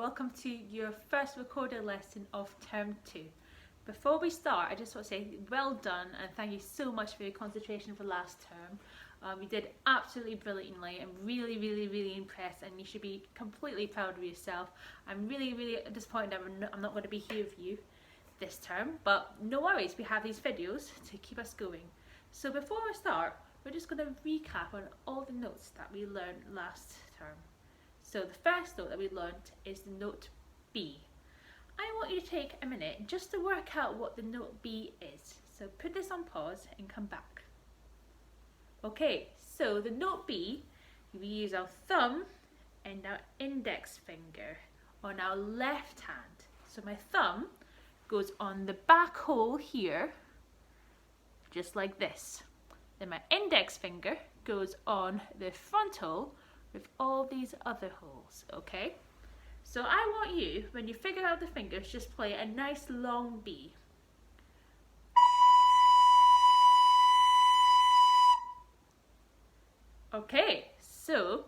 welcome to your first recorded lesson of term 2. Before we start, I just want to say well done and thank you so much for your concentration for last term. You did absolutely brilliantly. I'm really impressed, and you should be completely proud of yourself. I'm really disappointed that I'm not going to be here with you this term, but no worries, we have these videos to keep us going. So before I start, we're just going to recap on all the notes that we learned last term. So the first note that we learned is the note B. I want you to take a minute just to work out what the note B is. So put this on pause and come back. Okay, so the note B, we use our thumb and our index finger on our left hand. So my thumb goes on the back hole here, just like this. Then my index finger goes on the front hole with all these other holes, okay? So I want you, when you figure out the fingers, just play a nice long B. Okay, so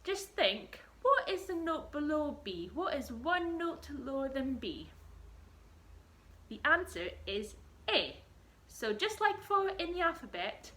just think, what is the note below B? What is one note lower than B? The answer is A. So just like for in the alphabet,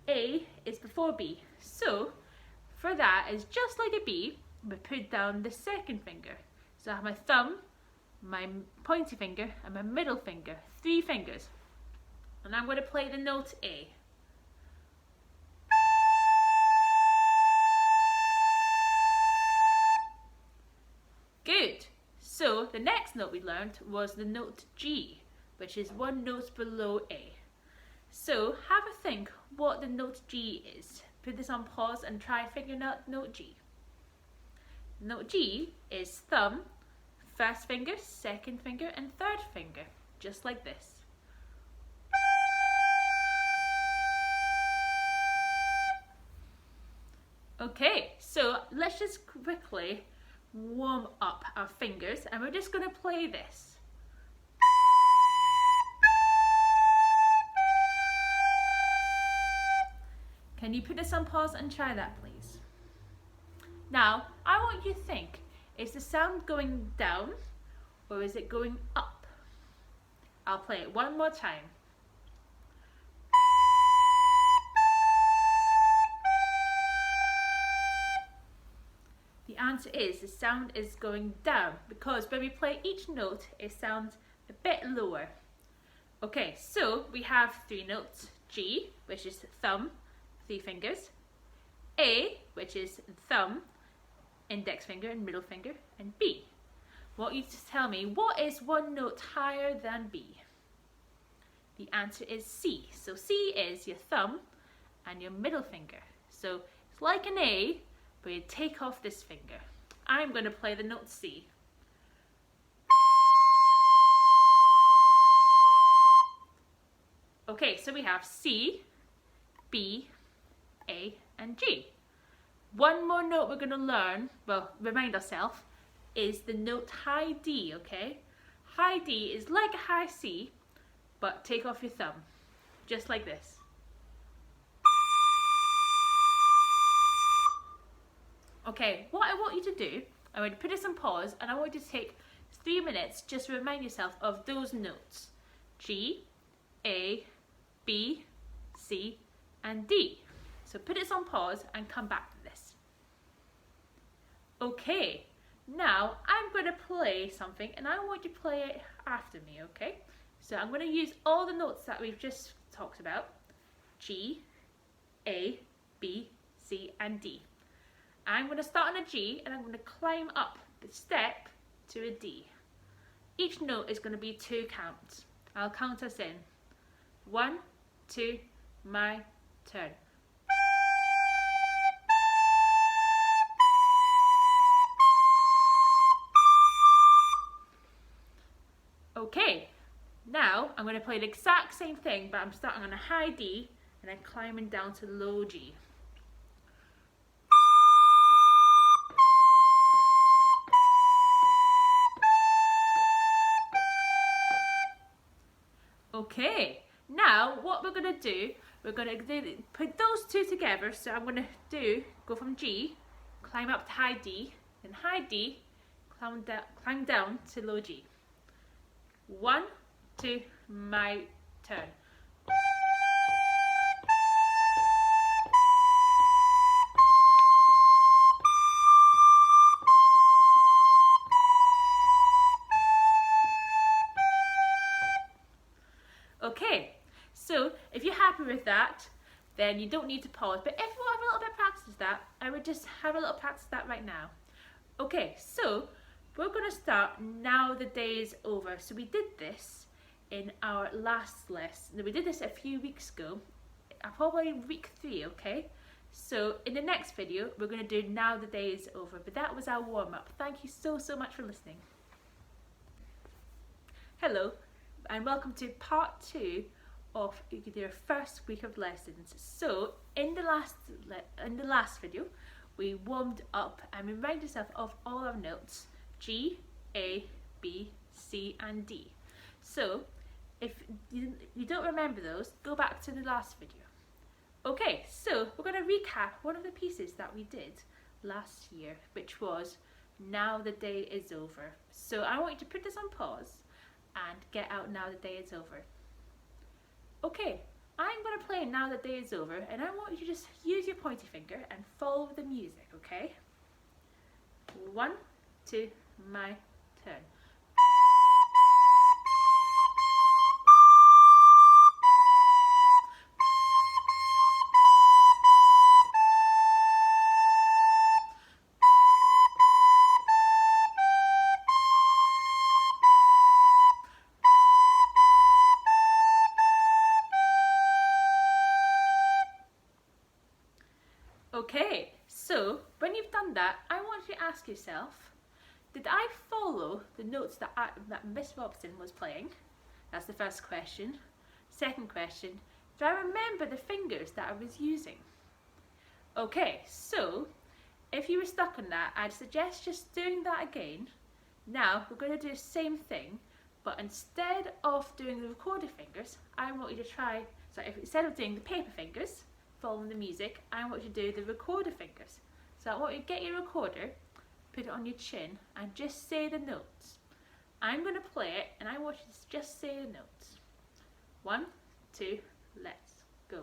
A is before B. So for that, it's just like a B, but put down the second finger. So I have my thumb, my pointy finger, and my middle finger, 3 fingers. And I'm going to play the note A. Good. So the next note we learned was the note G, which is one note below A. So have a think what the note G is. Put this on pause and try figuring out note G. Note G is thumb, first finger, second finger, and third finger, just like this. Okay, so let's just quickly warm up our fingers, and we're just going to play this. Can you put this on pause and try that, please? Now, I want you to think, is the sound going down or is it going up? I'll play it one more time. The answer is the sound is going down because when we play each note, it sounds a bit lower. Okay, so we have 3 notes. G, which is thumb, 3 fingers. A, which is thumb, index finger and middle finger, and B. I want you to tell me, what is one note higher than B? The answer is C. So C is your thumb and your middle finger. So it's like an A, but you take off this finger. I'm going to play the note C. Okay, so we have C, B, A, and G. One more note we're going to learn, well, remind ourselves, is the note high D, okay? High D is like a high C, but take off your thumb, just like this. Okay, what I want you to do, I'm going to put this on pause, and I want you to take 3 minutes just to remind yourself of those notes. G, A, B, C, and D. So put this on pause and come back to this. Okay, now I'm going to play something and I want you to play it after me, okay? So I'm going to use all the notes that we've just talked about. G, A, B, C, and D. I'm going to start on a G and I'm going to climb up the step to a D. Each note is going to be 2 counts. I'll count us in. 1, 2, my turn. Okay, now I'm going to play the exact same thing, but I'm starting on a high D and then climbing down to low G. Okay, now what we're going to do, we're going to put those 2 together. So I'm going to go from G, climb up to high D, then high D, climb down to low G. 1, 2, my turn. Okay, so if you're happy with that, then you don't need to pause. But if you want to have a little bit of practice with that, I would just have a little practice with that right now. Okay, so we're going to start Now the Day is Over. So we did this in our last lesson. We did this a few weeks ago, probably week 3, okay? So in the next video, we're going to do Now the Day is Over. But that was our warm-up. Thank you so much for listening. Hello, and welcome to part 2 of your first week of lessons. So in the last video, we warmed up and reminded ourselves of all our notes: G, A, B, C and D. So if you don't remember those, go back to the last video. Okay, so we're going to recap one of the pieces that we did last year, which was Now the Day is Over. So I want you to put this on pause and get out Now the Day is Over. Okay, I'm going to play Now the Day is Over, and I want you to just use your pointy finger and follow the music, okay? 1, 2, my turn. Okay, so when you've done that, I want you to ask yourself, did I follow the notes that Miss Robson was playing? That's the first question. Second question, do I remember the fingers that I was using? Okay, so if you were stuck on that, I'd suggest just doing that again. Now we're going to do the same thing, but instead of doing the recorder fingers, I want you to try, so instead of doing the paper fingers, following the music, I want you to do the recorder fingers. So I want you to get your recorder, put it on your chin, and just say the notes. I'm going to play it, and I want you to just say the notes. 1, 2, let's go.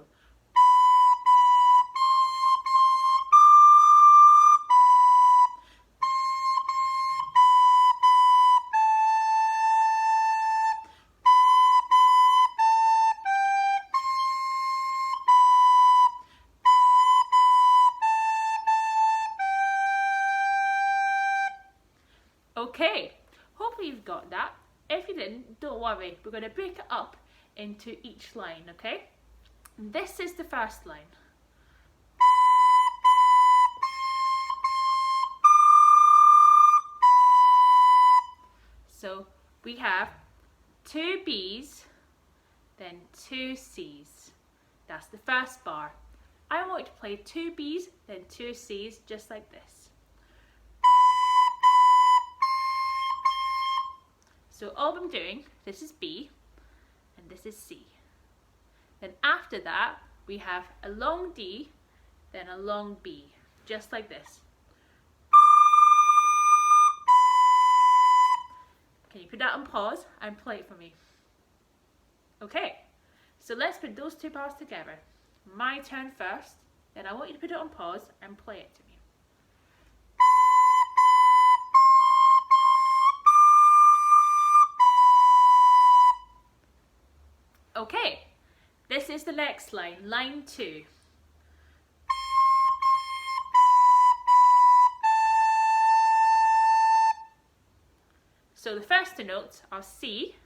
Okay, hopefully you've got that. If you didn't, don't worry. We're going to break it up into each line, okay? This is the first line. So we have 2 B's, then 2 C's. That's the first bar. I want you to play 2 B's, then 2 C's, just like this. So all I'm doing, this is B, and this is C. Then after that, we have a long D, then a long B, just like this. Can you put that on pause and play it for me? Okay, so let's put those 2 bars together. My turn first, then I want you to put it on pause and play it to me. Okay, this is the next line, line 2. So the first 2 notes are C,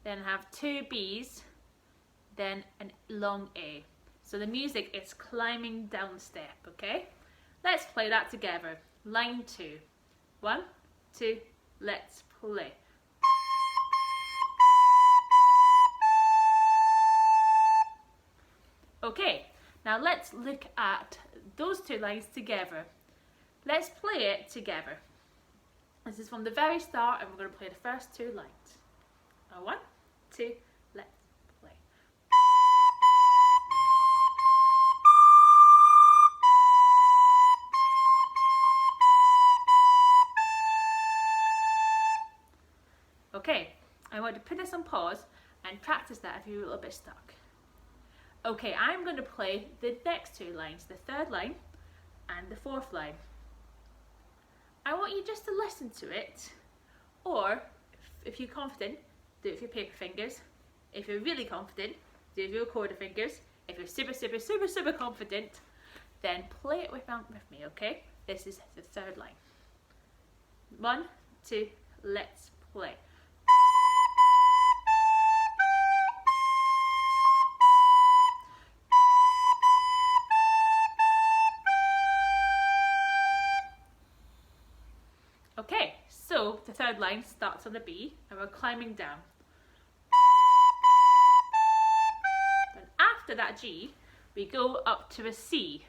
then I have 2 B's, then a long A. So the music is climbing down step, okay? Let's play that together. Line 2. 1, 2, let's play. Okay, now let's look at those 2 lines together. Let's play it together. This is from the very start, and we're going to play the first 2 lines. 1, 2, let's play. Okay, I want to put this on pause and practice that if you're a little bit stuck. Okay, I'm going to play the next two lines, the third line and the fourth line. I want you just to listen to it, or if you're confident, do it with your paper fingers. If you're really confident, do it with your recorder fingers. If you're super confident, then play it with me, okay? This is the third line. 1, 2, let's play. Okay, so the third line starts on a B and we're climbing down. And after that G, we go up to a C.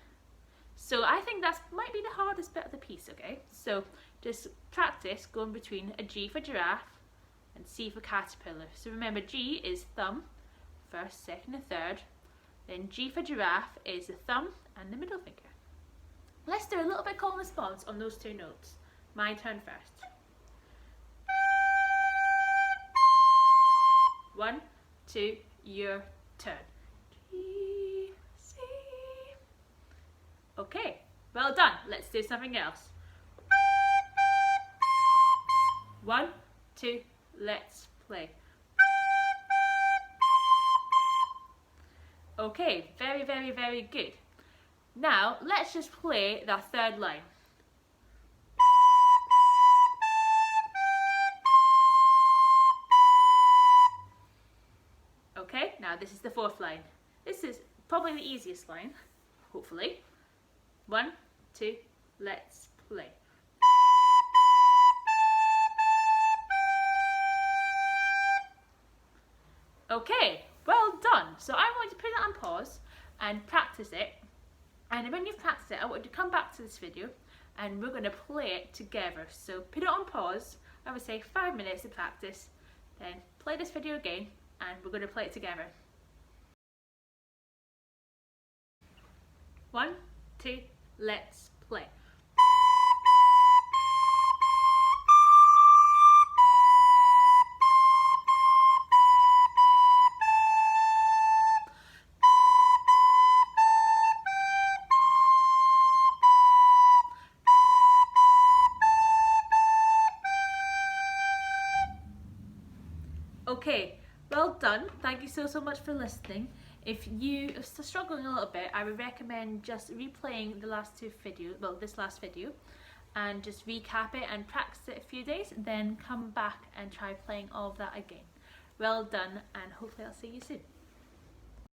So I think that might be the hardest bit of the piece, okay? So just practice going between a G for giraffe and C for caterpillar. So remember, G is thumb, first, second and third. Then G for giraffe is the thumb and the middle finger. Let's do a little bit call and response on those two notes. My turn first. 1, 2, your turn. G, C. Okay, well done. Let's do something else. 1, 2, let's play. Okay, very good. Now, let's just play that third line. Okay, now this is the fourth line. This is probably the easiest line, hopefully. 1, 2, let's play. Okay, well done. So I'm going to put it on pause and practice it. And when you've practiced it, I want you to come back to this video and we're going to play it together. So put it on pause, I would say 5 minutes to practice, then play this video again and we're going to play it together. 1, 2, let's play. Okay, well done. Thank you so much for listening. If you are still struggling a little bit, I would recommend just replaying the last two videos, well, this last video, and just recap it and practice it a few days, then come back and try playing all of that again. Well done, and hopefully I'll see you soon.